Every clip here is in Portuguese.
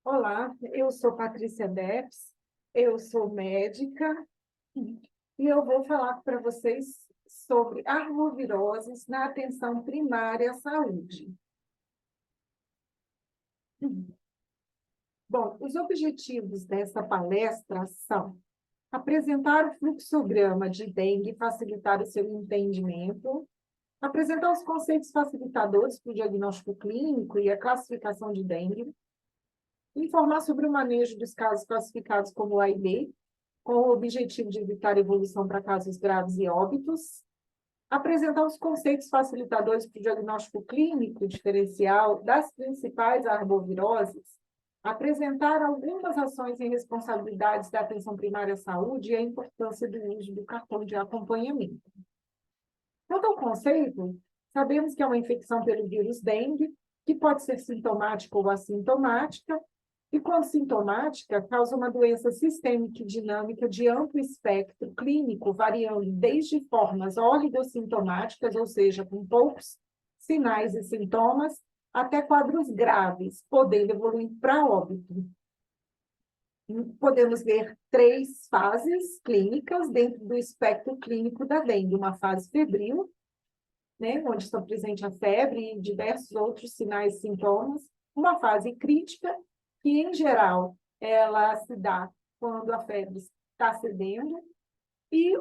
Olá, eu sou Patrícia Depes, eu sou médica e eu vou falar para vocês sobre arboviroses na atenção primária à saúde. Bom, os objetivos dessa palestra são apresentar o fluxograma de dengue e facilitar o seu entendimento, apresentar os conceitos facilitadores para o diagnóstico clínico e a classificação de dengue, informar sobre o manejo dos casos classificados como A e B, com o objetivo de evitar evolução para casos graves e óbitos, apresentar os conceitos facilitadores para o diagnóstico clínico diferencial das principais arboviroses, apresentar algumas ações e responsabilidades da atenção primária à saúde e a importância do uso do cartão de acompanhamento. Quanto ao conceito, sabemos que é uma infecção pelo vírus dengue, que pode ser sintomática ou assintomática, e, quando sintomática, causa uma doença sistêmica e dinâmica de amplo espectro clínico, variando desde formas oligossintomáticas, ou seja, com poucos sinais e sintomas, até quadros graves, podendo evoluir para óbito. Podemos ver 3 fases clínicas dentro do espectro clínico da dengue. Uma fase febril, né, onde estão presentes a febre e diversos outros sinais e sintomas. Uma fase crítica, que, em geral, ela se dá quando a febre está cedendo, e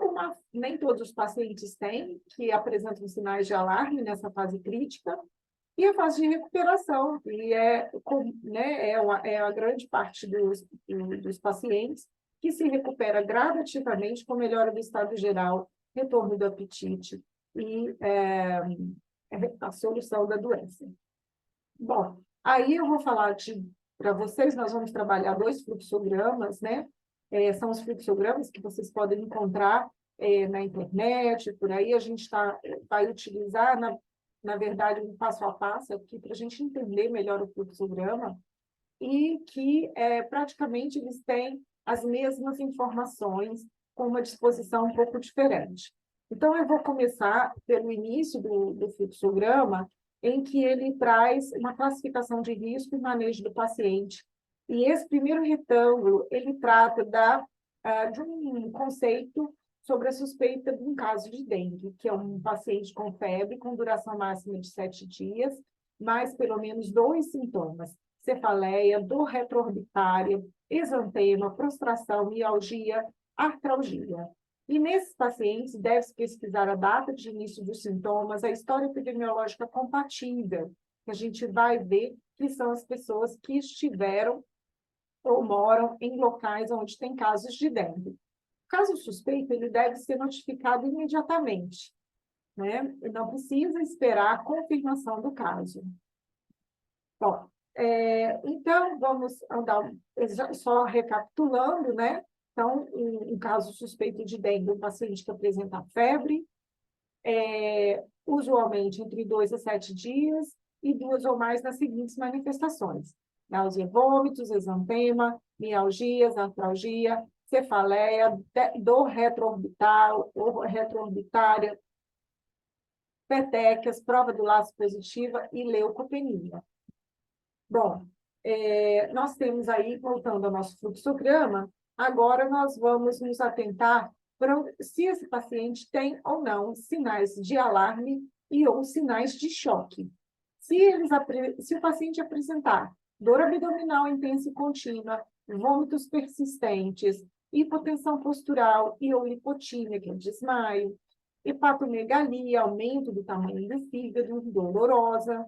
nem todos os pacientes têm, que apresentam sinais de alarme nessa fase crítica, e a fase de recuperação, e é a grande parte dos pacientes que se recupera gradativamente com melhora do estado geral, retorno do apetite e a solução da doença. Bom, aí eu vou falar para vocês, nós vamos trabalhar 2 fluxogramas, né? São os fluxogramas que vocês podem encontrar na internet, por aí a gente vai utilizar, na verdade, um passo a passo aqui para a gente entender melhor o fluxograma, e que praticamente eles têm as mesmas informações com uma disposição um pouco diferente. Então, eu vou começar pelo início do fluxograma, em que ele traz uma classificação de risco e manejo do paciente. E esse primeiro retângulo, ele trata de um conceito sobre a suspeita de um caso de dengue, que é um paciente com febre, com duração máxima de 7 dias, mais pelo menos 2 sintomas: cefaleia, dor retroorbitária, exantema, prostração, mialgia, artralgia. E nesses pacientes, deve-se pesquisar a data de início dos sintomas, a história epidemiológica compatível, que a gente vai ver que são as pessoas que estiveram ou moram em locais onde tem casos de dengue. O caso suspeito, ele deve ser notificado imediatamente, né? Não precisa esperar a confirmação do caso. Bom, então, vamos andar só recapitulando, né? Então, um caso suspeito de dengue, um paciente que apresenta febre, usualmente entre 2 a 7 dias, e 2 ou mais nas seguintes manifestações: náusea, vômitos, exantema, mialgias, artralgia, cefaleia, dor retroorbital ou retroorbitária, petequias, prova do laço positiva e leucopenia. Bom, nós temos aí, voltando ao nosso fluxograma, agora nós vamos nos atentar para se esse paciente tem ou não sinais de alarme e ou sinais de choque. Se o paciente apresentar dor abdominal intensa e contínua, vômitos persistentes, hipotensão postural e ou lipotímia, que é desmaio, hepatomegalia, aumento do tamanho do fígado, dolorosa,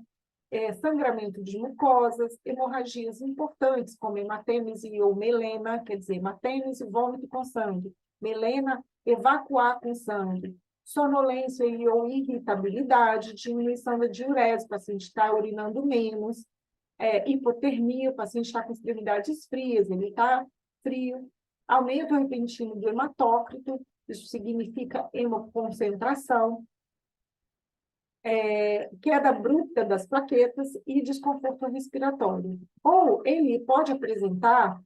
sangramento de mucosas, hemorragias importantes, como hematêmese ou melena, quer dizer, hematêmese, vômito com sangue, melena, evacuar com sangue, sonolência e ou irritabilidade, diminuição da diurese, o paciente está urinando menos, hipotermia, o paciente está com extremidades frias, ele está frio, aumento repentino do hematócrito, isso significa hemoconcentração, queda abrupta das plaquetas e desconforto respiratório. Ou ele pode apresentar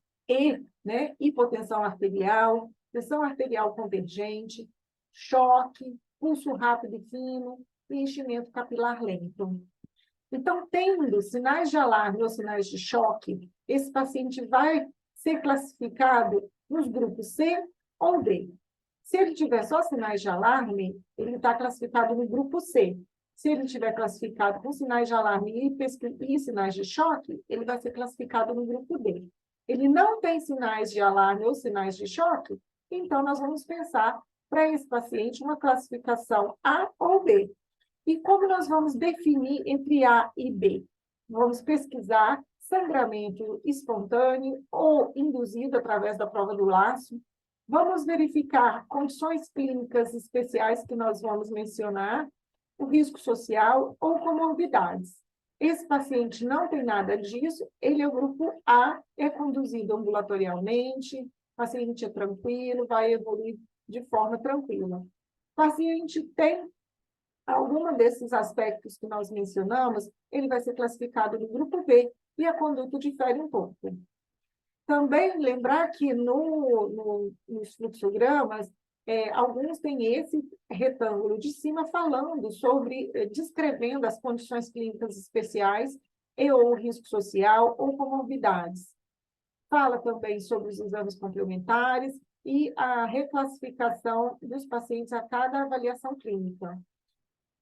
hipotensão arterial, pressão arterial convergente, choque, pulso rápido e fino e enchimento capilar lento. Então, tendo sinais de alarme ou sinais de choque, esse paciente vai ser classificado nos grupos C ou D. Se ele tiver só sinais de alarme, ele está classificado no grupo C. Se ele tiver classificado com sinais de alarme e sinais de choque, ele vai ser classificado no grupo D. Ele não tem sinais de alarme ou sinais de choque, então nós vamos pensar para esse paciente uma classificação A ou B. E como nós vamos definir entre A e B? Vamos pesquisar sangramento espontâneo ou induzido através da prova do laço. Vamos verificar condições clínicas especiais que nós vamos mencionar, o risco social ou comorbidades. Esse paciente não tem nada disso, ele é o grupo A, é conduzido ambulatorialmente, o paciente é tranquilo, vai evoluir de forma tranquila. O paciente tem algum desses aspectos que nós mencionamos, ele vai ser classificado no grupo B e a conduta difere um pouco. Também lembrar que nos fluxogramas, alguns têm esse retângulo de cima falando sobre, descrevendo as condições clínicas especiais e ou risco social ou comorbidades. Fala também sobre os exames complementares e a reclassificação dos pacientes a cada avaliação clínica.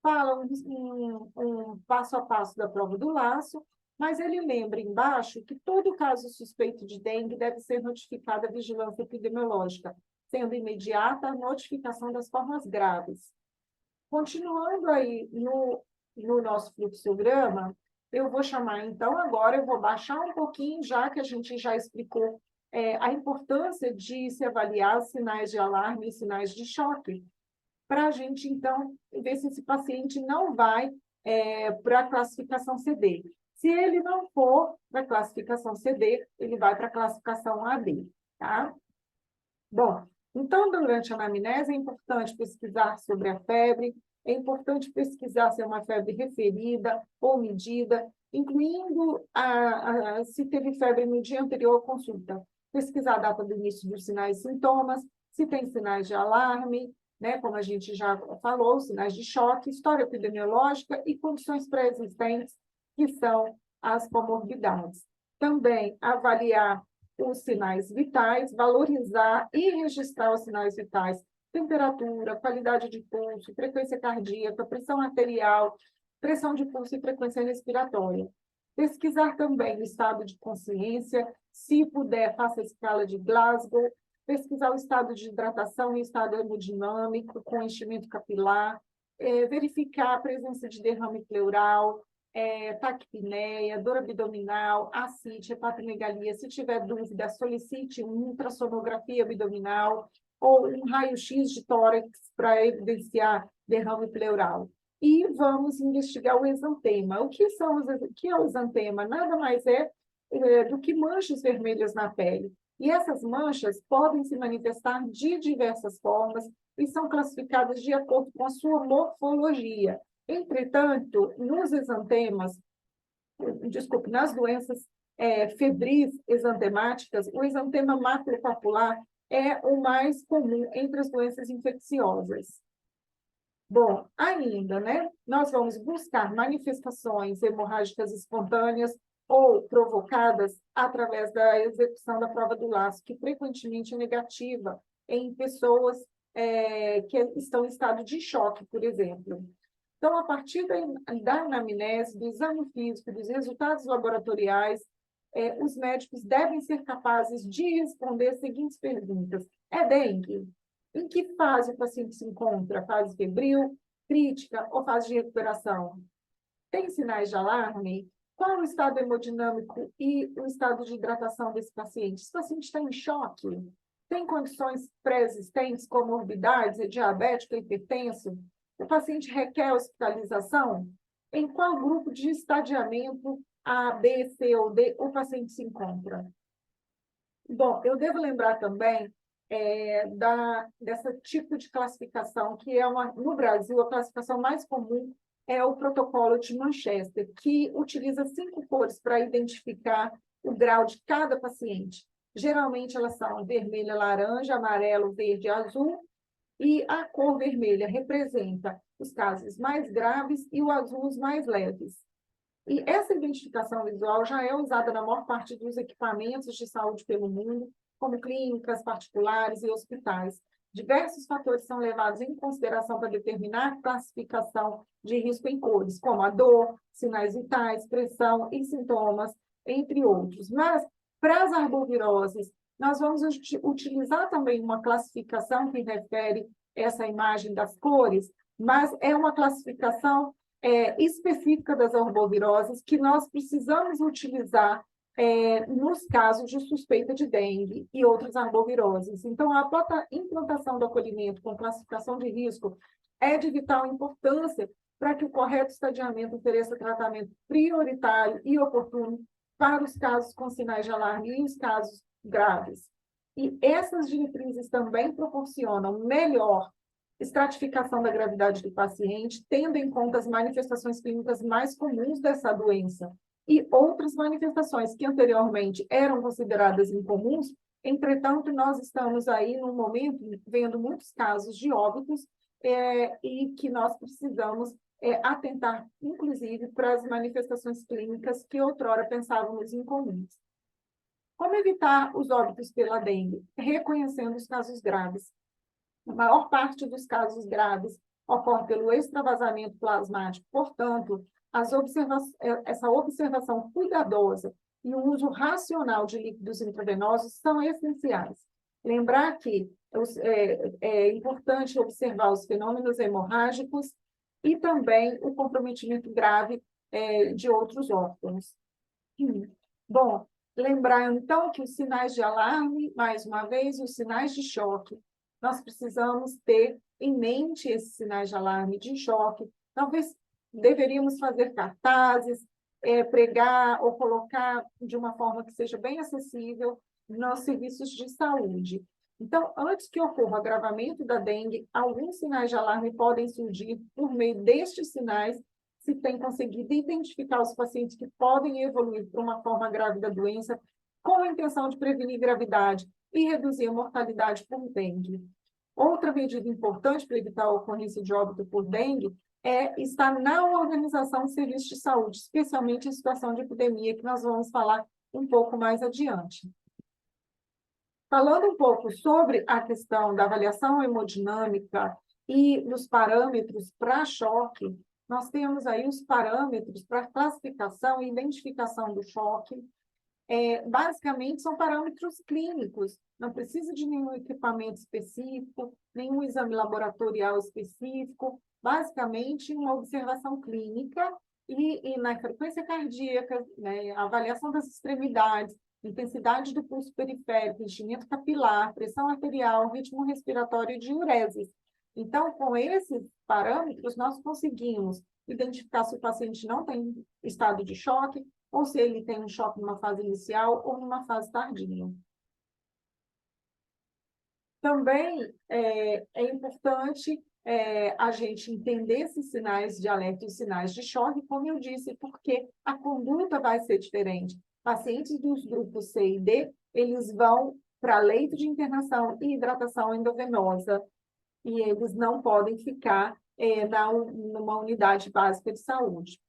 Fala um passo a passo da prova do laço, mas ele lembra embaixo que todo caso suspeito de dengue deve ser notificado à vigilância epidemiológica, sendo imediata a notificação das formas graves. Continuando aí no nosso fluxograma, eu vou chamar, então, agora, eu vou baixar um pouquinho, já que a gente já explicou a importância de se avaliar os sinais de alarme e sinais de choque, para a gente, então, ver se esse paciente não vai para a classificação CD. Se ele não for para a classificação CD, ele vai para a classificação AD, tá? Bom, então, durante a anamnese, é importante pesquisar sobre a febre, é importante pesquisar se é uma febre referida ou medida, incluindo se teve febre no dia anterior à consulta. Pesquisar a data do início dos sinais e sintomas, se tem sinais de alarme, né, como a gente já falou, sinais de choque, história epidemiológica e condições pré-existentes, que são as comorbidades. Também avaliar os sinais vitais, valorizar e registrar os sinais vitais, temperatura, qualidade de pulso, frequência cardíaca, pressão arterial, pressão de pulso e frequência respiratória. Pesquisar também o estado de consciência, se puder, faça a escala de Glasgow, pesquisar o estado de hidratação e estado hemodinâmico com enchimento capilar, verificar a presença de derrame pleural, taquipneia, dor abdominal, ascite, hepatomegalia. Se tiver dúvida, solicite uma ultrassonografia abdominal ou um raio-x de tórax para evidenciar derrame pleural. E vamos investigar o exantema. O que é o exantema? Nada mais do que manchas vermelhas na pele. E essas manchas podem se manifestar de diversas formas e são classificadas de acordo com a sua morfologia. Entretanto, nos exantemas, nas doenças febris exantemáticas, o exantema maculopapular é o mais comum entre as doenças infecciosas. Bom, ainda, né? Nós vamos buscar manifestações hemorrágicas espontâneas ou provocadas através da execução da prova do laço, que frequentemente é negativa em pessoas que estão em estado de choque, por exemplo. Então, a partir da anamnese, do exame físico, dos resultados laboratoriais, os médicos devem ser capazes de responder as seguintes perguntas. É dengue? Em que fase o paciente se encontra? Fase febril, crítica ou fase de recuperação? Tem sinais de alarme? Qual o estado hemodinâmico e o estado de hidratação desse paciente? Esse paciente está em choque? Tem condições pré-existentes, comorbidades, é diabético, é hipertenso? O paciente requer hospitalização? Em qual grupo de estadiamento A, B, C ou D o paciente se encontra? Bom, eu devo lembrar também dessa tipo de classificação, que é no Brasil, a classificação mais comum é o protocolo de Manchester, que utiliza 5 cores para identificar o grau de cada paciente. Geralmente, elas são vermelha, laranja, amarelo, verde, azul, e a cor vermelha representa os casos mais graves e o azul os mais leves. E essa identificação visual já é usada na maior parte dos equipamentos de saúde pelo mundo, como clínicas particulares e hospitais. Diversos fatores são levados em consideração para determinar a classificação de risco em cores, como a dor, sinais vitais, pressão e sintomas, entre outros. Mas, para as arboviroses, nós vamos utilizar também uma classificação que refere essa imagem das cores, mas é uma classificação específica das arboviroses que nós precisamos utilizar nos casos de suspeita de dengue e outras arboviroses. Então, a implantação do acolhimento com classificação de risco é de vital importância para que o correto estadiamento ofereça tratamento prioritário e oportuno para os casos com sinais de alarme e os casos graves. E essas diretrizes também proporcionam melhor estratificação da gravidade do paciente, tendo em conta as manifestações clínicas mais comuns dessa doença e outras manifestações que anteriormente eram consideradas incomuns. Entretanto, nós estamos aí, no momento, vendo muitos casos de óbitos e que nós precisamos atentar, inclusive, para as manifestações clínicas que outrora pensávamos incomuns. Como evitar os óbitos pela dengue? Reconhecendo os casos graves. A maior parte dos casos graves ocorre pelo extravasamento plasmático, portanto, essa observação cuidadosa e o uso racional de líquidos intravenosos são essenciais. Lembrar que é importante observar os fenômenos hemorrágicos e também o comprometimento grave de outros órgãos. Bom, lembrar, então, que os sinais de alarme, mais uma vez, os sinais de choque, nós precisamos ter em mente esses sinais de alarme de choque. Talvez deveríamos fazer cartazes, pregar ou colocar de uma forma que seja bem acessível nos serviços de saúde. Então, antes que ocorra o agravamento da dengue, alguns sinais de alarme podem surgir por meio destes sinais, se tem conseguido identificar os pacientes que podem evoluir para uma forma grave da doença, com a intenção de prevenir gravidade e reduzir a mortalidade por dengue. Outra medida importante para evitar a ocorrência de óbito por dengue é estar na organização de serviços de saúde, especialmente em situação de epidemia, que nós vamos falar um pouco mais adiante. Falando um pouco sobre a questão da avaliação hemodinâmica e dos parâmetros para choque, nós temos aí os parâmetros para classificação e identificação do choque. Basicamente, são parâmetros clínicos, não precisa de nenhum equipamento específico, nenhum exame laboratorial específico, basicamente uma observação clínica e na frequência cardíaca, né, a avaliação das extremidades, intensidade do pulso periférico, enchimento capilar, pressão arterial, ritmo respiratório e diureses. Então, com esses parâmetros, nós conseguimos identificar se o paciente não tem estado de choque, ou se ele tem um choque numa fase inicial ou numa fase tardia. Também é importante a gente entender esses sinais de alerta e sinais de choque, como eu disse, porque a conduta vai ser diferente. Pacientes dos grupos C e D, eles vão para leito de internação e hidratação endovenosa, e eles não podem ficar numa unidade básica de saúde.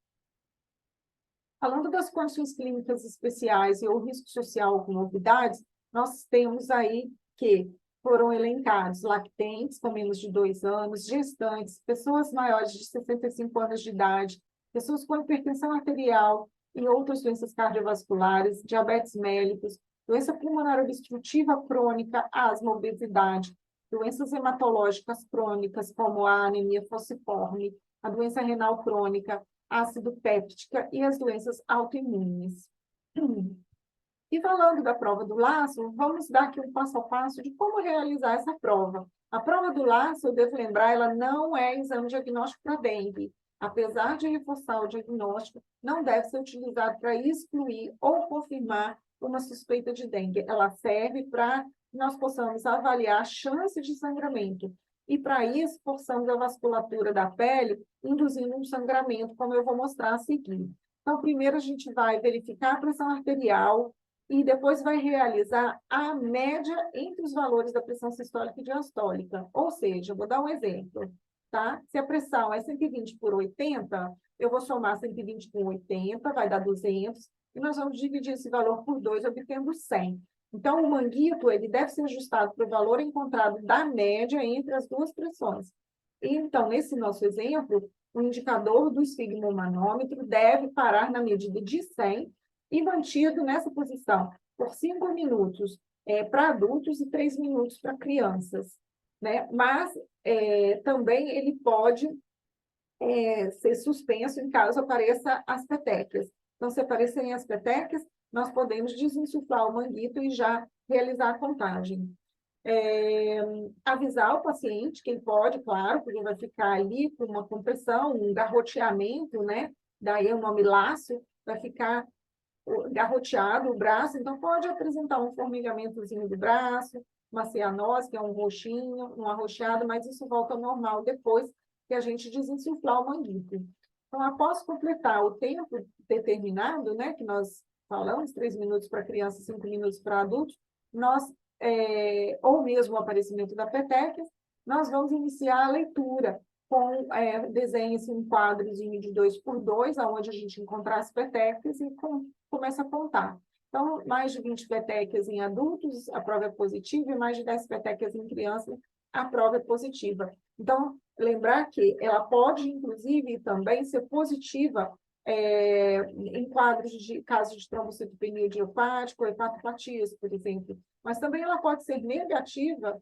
Falando das condições clínicas especiais e o risco social com novidades, nós temos aí que foram elencados lactentes com menos de 2 anos, gestantes, pessoas maiores de 65 anos de idade, pessoas com hipertensão arterial e outras doenças cardiovasculares, diabetes mellitus, doença pulmonar obstrutiva crônica, asma, obesidade, doenças hematológicas crônicas, como a anemia falciforme, a doença renal crônica, ácido péptica e as doenças autoimunes. E falando da prova do laço, vamos dar aqui um passo a passo de como realizar essa prova. A prova do laço, eu devo lembrar, ela não é exame diagnóstico para dengue. Apesar de reforçar o diagnóstico, não deve ser utilizado para excluir ou confirmar uma suspeita de dengue. Ela serve para que nós possamos avaliar a chance de sangramento. E, para isso, forçamos a vasculatura da pele, induzindo um sangramento, como eu vou mostrar a seguir. Então, primeiro a gente vai verificar a pressão arterial e depois vai realizar a média entre os valores da pressão sistólica e diastólica. Ou seja, vou dar um exemplo. tá? Se a pressão é 120 por 80, eu vou somar 120 com 80, vai dar 200, e nós vamos dividir esse valor por 2, obtendo 100. Então, o manguito ele deve ser ajustado para o valor encontrado da média entre as duas pressões. E, então, nesse nosso exemplo, o indicador do esfigmomanômetro deve parar na medida de 100 e mantido nessa posição por 5 minutos para adultos e 3 minutos para crianças, né? Mas também ele pode ser suspenso em caso apareça as petecas. Então, se aparecerem as petecas, nós podemos desinsuflar o manguito e já realizar a contagem. Avisar o paciente que ele pode, claro, porque vai ficar ali com uma compressão, um garroteamento, né? Daí o nome laço, vai ficar garroteado o braço, então pode apresentar um formigamentozinho do braço, uma cianose, que é um roxinho, um arroxeado, mas isso volta ao normal depois que a gente desinsuflar o manguito. Então, após completar o tempo determinado, né, que nós falamos, 3 minutos para criança, 5 minutos para adultos, nós, ou mesmo o aparecimento da peteca, nós vamos iniciar a leitura com desenha-se um quadrozinho de 2x2, onde a gente encontrar as petecas e começa a contar. Então, mais de 20 petecas em adultos, a prova é positiva, e mais de 10 petecas em crianças, a prova é positiva. Então, lembrar que ela pode, inclusive, também ser positiva em quadros de casos de trombocitopenia idiopática ou hepatopatias, por exemplo. Mas também ela pode ser negativa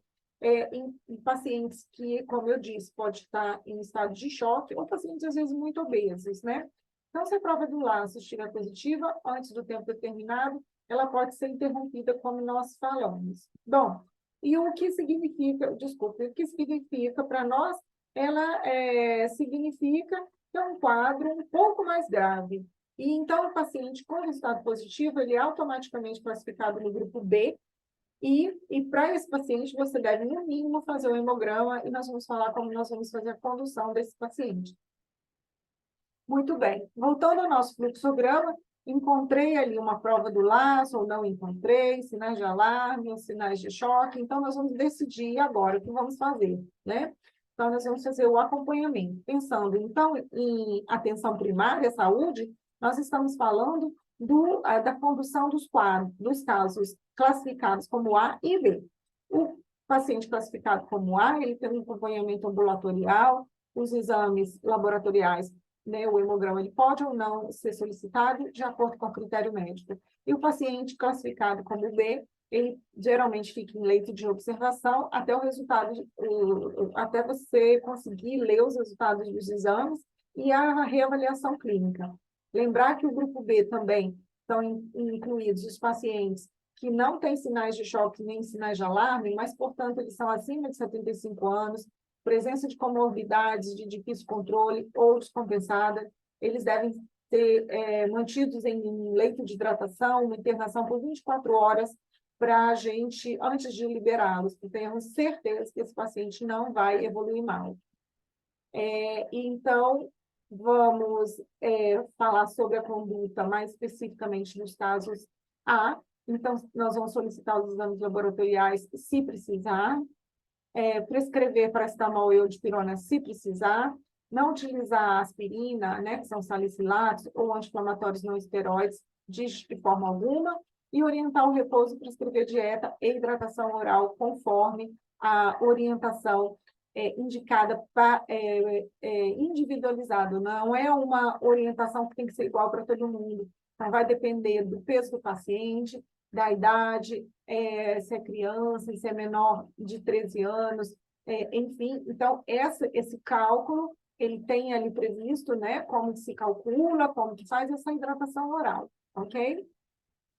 em pacientes que, como eu disse, pode estar em estado de choque, ou pacientes, às vezes, muito obesos, né? Então, se a prova do laço estiver positiva, antes do tempo determinado, ela pode ser interrompida, como nós falamos. Bom, e o que significa, desculpe, o que significa para nós, ela significa que é um quadro um pouco mais grave. E então, o paciente com resultado positivo, ele é automaticamente classificado no grupo B, e para esse paciente, você deve, no mínimo, fazer o hemograma, e nós vamos falar como nós vamos fazer a condução desse paciente. Muito bem. Voltando ao nosso fluxograma, encontrei ali uma prova do laço ou não encontrei, sinais de alarme, sinais de choque. Então, nós vamos decidir agora o que vamos fazer, né? Então, nós vamos fazer o acompanhamento. Pensando, então, em atenção primária, saúde, nós estamos falando da condução dos casos classificados como A e B. O paciente classificado como A, ele tem um acompanhamento ambulatorial, os exames laboratoriais, né, o hemograma ele pode ou não ser solicitado de acordo com o critério médico. E o paciente classificado como B, ele geralmente fica em leito de observação até o resultado, até você conseguir ler os resultados dos exames e a reavaliação clínica. Lembrar que o grupo B também estão incluídos os pacientes que não têm sinais de choque nem sinais de alarme, mas, portanto, eles são acima de 75 anos, presença de comorbidades de difícil controle ou descompensada, eles devem ser mantidos em leito de hidratação, uma internação por 24 horas para a gente, antes de liberá-los, porque tenhamos certeza que esse paciente não vai evoluir mal. Então, vamos falar sobre a conduta mais especificamente nos casos A. Então, nós vamos solicitar os exames laboratoriais se precisar, prescrever paracetamol e eudipirona se precisar, não utilizar aspirina, né, que são salicilatos, ou anti-inflamatórios não esteroides de forma alguma, e orientar o repouso, prescrever dieta e hidratação oral conforme a orientação indicada, individualizado, não é uma orientação que tem que ser igual para todo mundo. Então, vai depender do peso do paciente, da idade, se é criança, se é menor de 13 anos, enfim. Então, esse cálculo, ele tem ali previsto, né, como se calcula, como que faz essa hidratação oral, ok?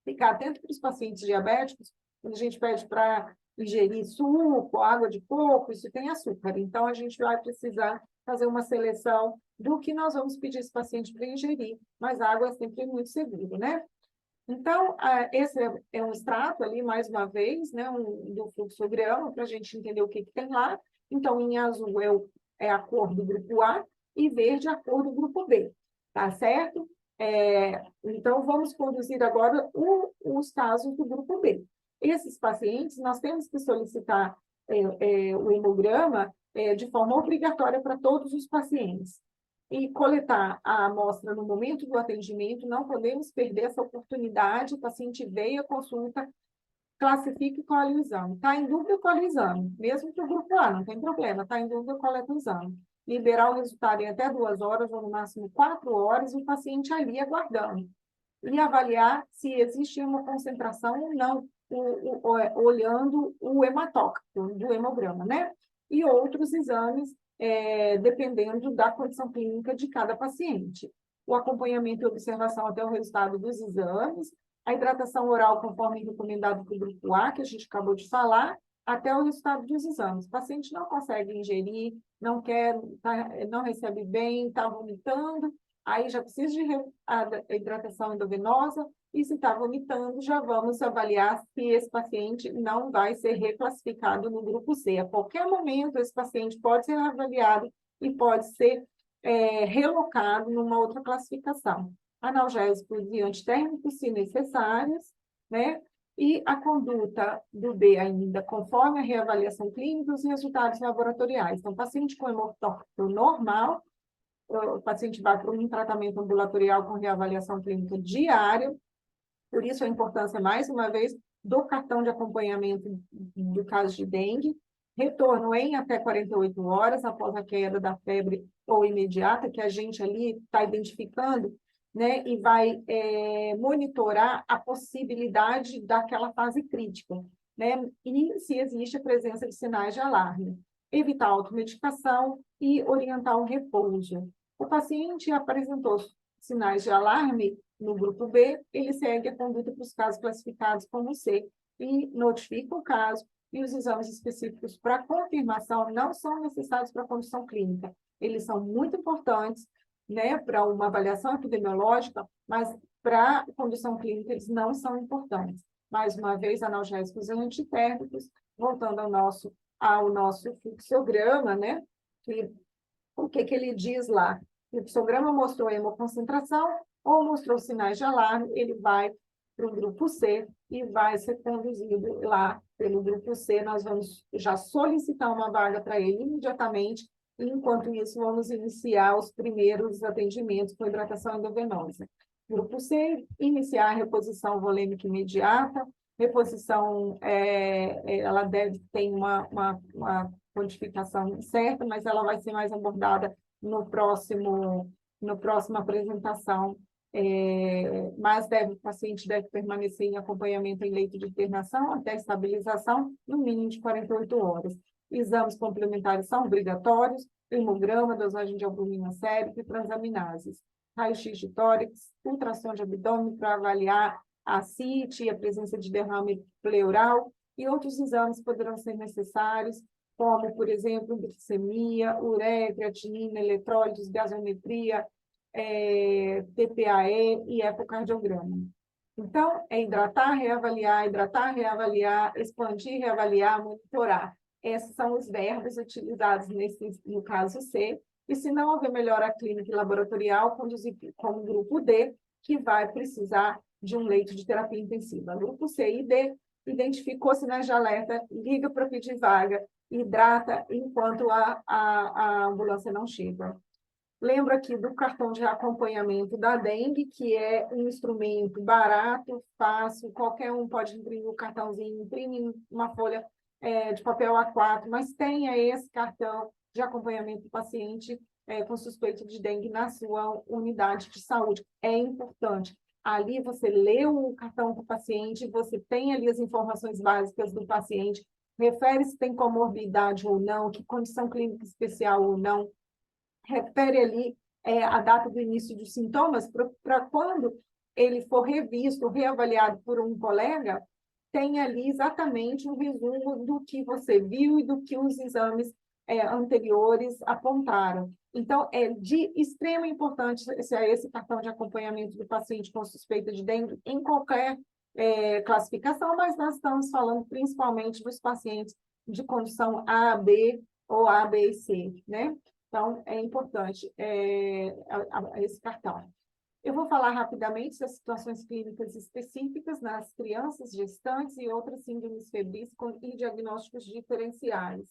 Ficar atento para os pacientes diabéticos, quando a gente pede para ingerir suco, água de coco, isso tem açúcar. Então, a gente vai precisar fazer uma seleção do que nós vamos pedir esse paciente para ingerir, mas a água é sempre muito segura, né? Então, esse é um extrato ali, mais uma vez, né, do fluxograma, para a gente entender o que tem lá. Então, em azul é a cor do grupo A e verde a cor do grupo B, tá certo? Então, vamos conduzir agora os casos do grupo B. Esses pacientes, nós temos que solicitar o hemograma de forma obrigatória para todos os pacientes. E coletar a amostra no momento do atendimento, não podemos perder essa oportunidade, o paciente veio à consulta, classifique e colhe o exame. Está em dúvida, colhe o exame. Mesmo que o grupo A, não tem problema, está em dúvida, coleta o exame. Liberar o resultado em até 2 horas, ou no máximo 4 horas, e o paciente ali aguardando. E avaliar se existe uma concentração ou não, olhando o hematócrito do hemograma, né? E outros exames, dependendo da condição clínica de cada paciente. O acompanhamento e observação até o resultado dos exames, a hidratação oral conforme recomendado para o grupo A, que a gente acabou de falar, até o resultado dos exames. O paciente não consegue ingerir, não quer, não recebe bem, está vomitando, aí já precisa de hidratação endovenosa, e se está vomitando, já vamos avaliar se esse paciente não vai ser reclassificado no grupo C. A qualquer momento, esse paciente pode ser avaliado e pode ser relocado numa outra classificação. Analgésicos e antitérmicos, se necessários, né? E a conduta do B ainda, conforme a reavaliação clínica e os resultados laboratoriais. Então, paciente com hemoctócrito normal, o paciente vai para um tratamento ambulatorial com reavaliação clínica diária, por isso a importância, mais uma vez, do cartão de acompanhamento do caso de dengue, retorno em até 48 horas após a queda da febre ou imediata, que a gente ali está identificando, né, e vai monitorar a possibilidade daquela fase crítica, né, e se existe a presença de sinais de alarme. Evitar a automedicação e orientar o repouso. O paciente apresentou sinais de alarme no grupo B, ele segue a conduta para os casos classificados como C e notifica o caso, e os exames específicos para confirmação não são necessários para a condição clínica. Eles são muito importantes, né, para uma avaliação epidemiológica, mas para a condição clínica eles não são importantes. Mais uma vez, analgésicos e antitérmicos, voltando ao nosso fluxograma, né, o que ele diz lá? O fluxograma mostrou a hemoconcentração ou mostrou sinais de alarme, ele vai para o grupo C e vai ser conduzido lá pelo grupo C. Nós vamos já solicitar uma vaga para ele imediatamente, e enquanto isso, vamos iniciar os primeiros atendimentos com hidratação endovenosa. Grupo C, iniciar a reposição volêmica imediata, reposição, ela deve ter uma quantificação certa, mas ela vai ser mais abordada no próxima apresentação, mas o paciente deve permanecer em acompanhamento em leito de internação até estabilização, no mínimo de 48 horas. Exames complementares são obrigatórios, hemograma, dosagem de albumina sérica e transaminases. Raio-x de tórax, ultrassom de abdômen para avaliar a ascite e a presença de derrame pleural, e outros exames poderão ser necessários, como, por exemplo, glicemia, ureia, creatinina, eletrólitos, gasometria, TPAE e ecocardiograma. Então, é hidratar, reavaliar, expandir, reavaliar, monitorar. Esses são os verbos utilizados no caso C, e se não houver melhora clínica e laboratorial, conduzir como grupo D, que vai precisar de um leito de terapia intensiva. Grupo C e D, identificou sinais de alerta, liga para pedir vaga, hidrata enquanto a ambulância não chega. Lembro aqui do cartão de acompanhamento da dengue, que é um instrumento barato, fácil, qualquer um pode imprimir o cartãozinho, imprime uma folha de papel A4, mas tenha esse cartão de acompanhamento do paciente com suspeita de dengue na sua unidade de saúde. É importante. Ali você lê o cartão do paciente, você tem ali as informações básicas do paciente, refere se tem comorbidade ou não, que condição clínica especial ou não, refere ali a data do início dos sintomas, para quando ele for revisto, reavaliado por um colega, tem ali exatamente um resumo do que você viu e do que os exames anteriores apontaram. Então, é de extrema importância esse cartão de acompanhamento do paciente com suspeita de dengue em qualquer classificação, mas nós estamos falando principalmente dos pacientes de condição A, B ou A, B e C, né? Então, é importante esse cartão. Eu vou falar rapidamente das situações clínicas específicas nas crianças, gestantes e outras síndromes febris e diagnósticos diferenciais.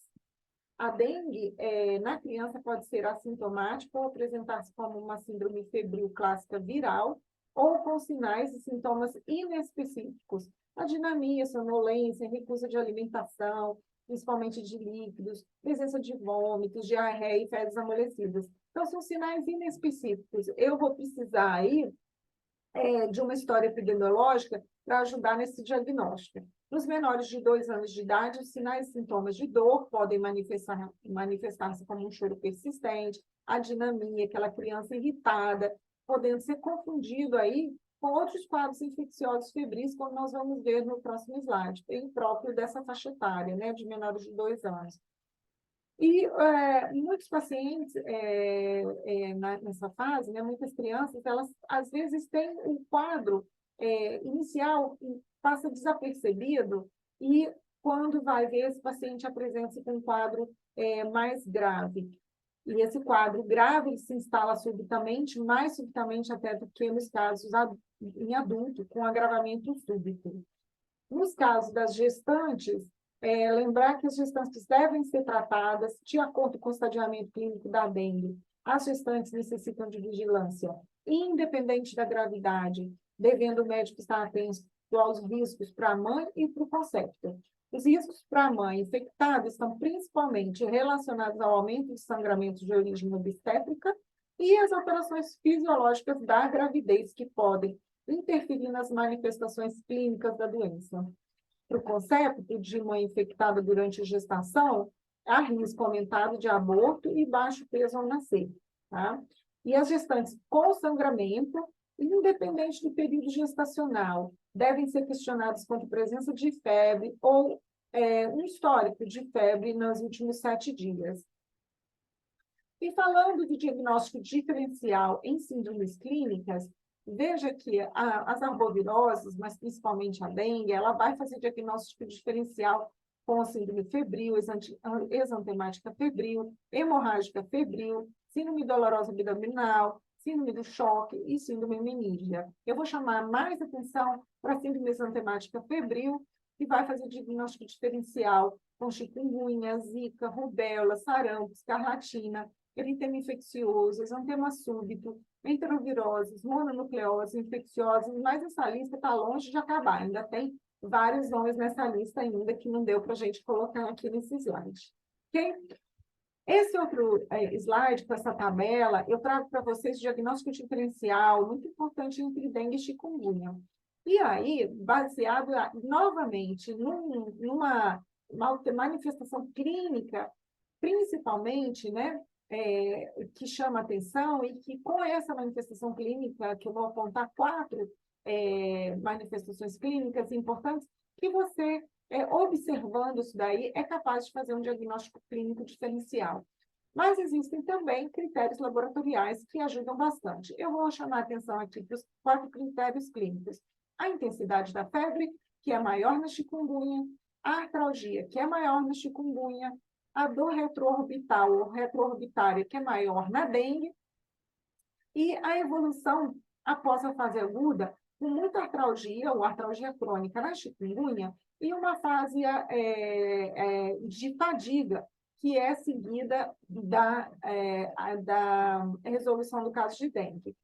A dengue, na criança, pode ser assintomática ou apresentar-se como uma síndrome febril clássica viral, ou com sinais e sintomas inespecíficos. Adinamia, sonolência, recusa de alimentação, principalmente de líquidos, presença de vômitos, diarreia e fezes amolecidas. Então, são sinais inespecíficos. Eu vou precisar aí de uma história epidemiológica para ajudar nesse diagnóstico. Nos menores de 2 anos de idade, os sinais e sintomas de dor podem manifestar-se como um choro persistente, adinamia, aquela criança irritada, podendo ser confundido aí com outros quadros infecciosos febris, como nós vamos ver no próximo slide, bem próprio dessa faixa etária, né, de menores de 2 anos. E muitos pacientes, nessa fase, né, muitas crianças, elas às vezes têm um quadro inicial que passa desapercebido e quando vai ver, esse paciente apresenta-se com um quadro mais grave. E esse quadro grave ele se instala subitamente, mais subitamente até do que nos casos em adulto, com agravamento súbito. Nos casos das gestantes, lembrar que as gestantes devem ser tratadas de acordo com o estadiamento clínico da dengue. As gestantes necessitam de vigilância, independente da gravidade, devendo o médico estar atento aos riscos para a mãe e para o concepto. Os riscos para a mãe infectada estão principalmente relacionados ao aumento de sangramento de origem obstétrica e as alterações fisiológicas da gravidez que podem interferir nas manifestações clínicas da doença. Para o concepto de mãe infectada durante a gestação, há risco aumentado de aborto e baixo peso ao nascer. Tá? E as gestantes com sangramento, independente do período gestacional, devem ser questionadas quanto à presença de febre ou um histórico de febre nos últimos 7 dias. E falando do diagnóstico diferencial em síndromes clínicas, veja que as arboviroses, mas principalmente a dengue, ela vai fazer diagnóstico diferencial com a síndrome febril, exantemática febril, hemorrágica febril, síndrome dolorosa abdominal, síndrome do choque e síndrome meníngea. Eu vou chamar mais atenção para a síndrome exantemática febril, que vai fazer diagnóstico diferencial com chikungunya, zika, rubéola, sarampo, escarlatina, eritema infeccioso, exantema súbito, enteroviroses, mononucleose, infecciosas, mas essa lista está longe de acabar, ainda tem vários nomes nessa lista ainda que não deu para a gente colocar aqui nesse slide. Ok? Esse outro slide, com essa tabela, eu trago para vocês o diagnóstico diferencial, muito importante entre dengue e chikungunya. E aí, baseado novamente numa manifestação clínica, principalmente, né, que chama atenção e que com essa manifestação clínica, que eu vou apontar 4 manifestações clínicas importantes, que você, observando isso daí, é capaz de fazer um diagnóstico clínico diferencial. Mas existem também critérios laboratoriais que ajudam bastante. Eu vou chamar a atenção aqui para os 4 critérios clínicos. A intensidade da febre, que é maior na chikungunya, a artralgia, que é maior na chikungunya, a dor retroorbital ou retroorbitária, que é maior na dengue, e a evolução após a fase aguda, com muita artralgia ou artralgia crônica na chikungunya, e uma fase de fadiga, que é seguida da resolução do caso de dengue.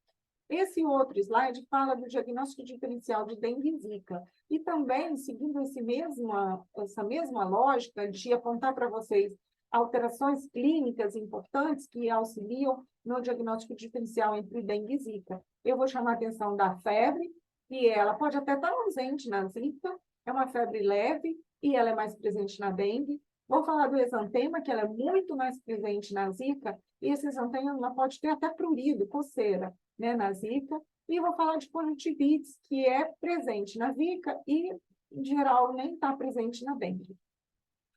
Esse outro slide fala do diagnóstico diferencial de dengue e zika. E também, seguindo essa mesma lógica de apontar para vocês alterações clínicas importantes que auxiliam no diagnóstico diferencial entre dengue e zika. Eu vou chamar a atenção da febre, que ela pode até estar ausente na zika, é uma febre leve e ela é mais presente na dengue. Vou falar do exantema, que ela é muito mais presente na zika, e esse exantema pode ter até prurido, coceira, né, na zika, e vou falar de conjuntivites, que é presente na zika e, em geral, nem está presente na dengue.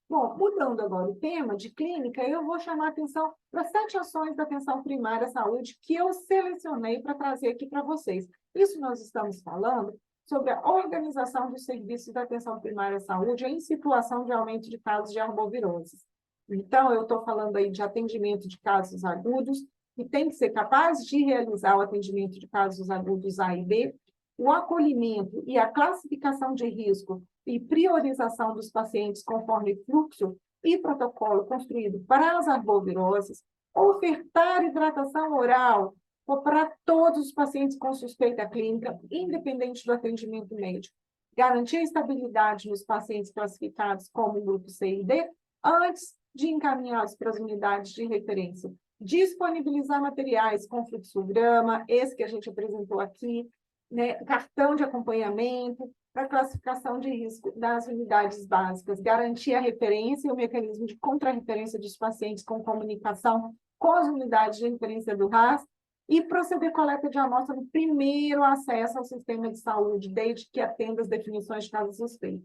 Bom, mudando agora o tema de clínica, eu vou chamar a atenção para 7 ações da atenção primária à saúde que eu selecionei para trazer aqui para vocês. Isso nós estamos falando sobre a organização dos serviços da atenção primária à saúde em situação de aumento de casos de arboviroses. Então, eu estou falando aí de atendimento de casos agudos, que tem que ser capaz de realizar o atendimento de casos agudos A e B, o acolhimento e a classificação de risco e priorização dos pacientes conforme fluxo e protocolo construído para as arboviroses, ofertar hidratação oral para todos os pacientes com suspeita clínica, independente do atendimento médico. Garantir a estabilidade nos pacientes classificados como grupo C e D, antes de encaminhá-los para as unidades de referência. Disponibilizar materiais com fluxograma, esse que a gente apresentou aqui, né, cartão de acompanhamento, para classificação de risco das unidades básicas, garantir a referência e o mecanismo de contrarreferência dos pacientes com comunicação com as unidades de referência do RAS e proceder coleta de amostra no primeiro acesso ao sistema de saúde, desde que atenda as definições de caso suspeito.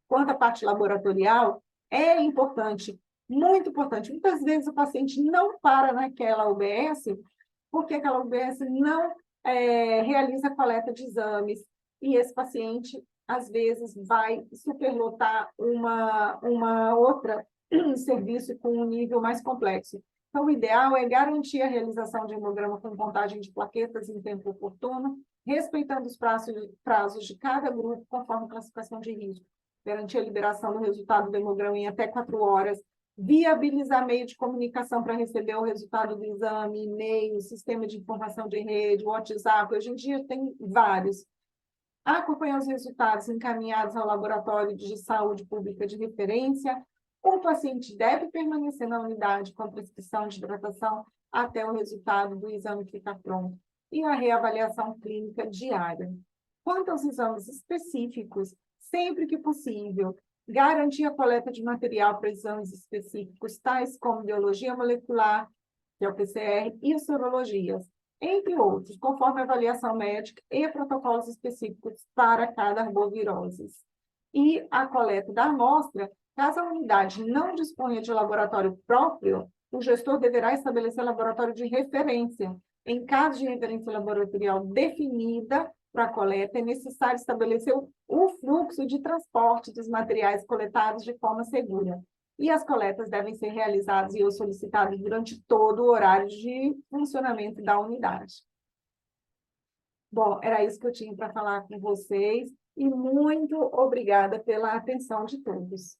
Quanto à parte laboratorial, é importante, muito importante. Muitas vezes o paciente não para naquela UBS, porque aquela UBS não realiza a coleta de exames, e esse paciente, às vezes, vai superlotar uma outra serviço com um nível mais complexo. Então, o ideal é garantir a realização de hemograma com contagem de plaquetas em tempo oportuno, respeitando os prazos de cada grupo, conforme a classificação de risco. Garantir a liberação do resultado do hemograma em até 4 horas, viabilizar meio de comunicação para receber o resultado do exame, e-mail, sistema de informação de rede, WhatsApp, hoje em dia tem vários. Acompanhar os resultados encaminhados ao laboratório de saúde pública de referência. O paciente deve permanecer na unidade com prescrição de hidratação até o resultado do exame ficar pronto. E a reavaliação clínica diária. Quanto aos exames específicos, sempre que possível, garantir a coleta de material para exames específicos, tais como biologia molecular, que é o PCR, e sorologias, entre outros, conforme a avaliação médica e protocolos específicos para cada arbovirose. E a coleta da amostra, caso a unidade não disponha de laboratório próprio, o gestor deverá estabelecer laboratório de referência. Em caso de referência laboratorial definida para a coleta, é necessário estabelecer o fluxo de transporte dos materiais coletados de forma segura. E as coletas devem ser realizadas e solicitadas durante todo o horário de funcionamento da unidade. Bom, era isso que eu tinha para falar com vocês e muito obrigada pela atenção de todos.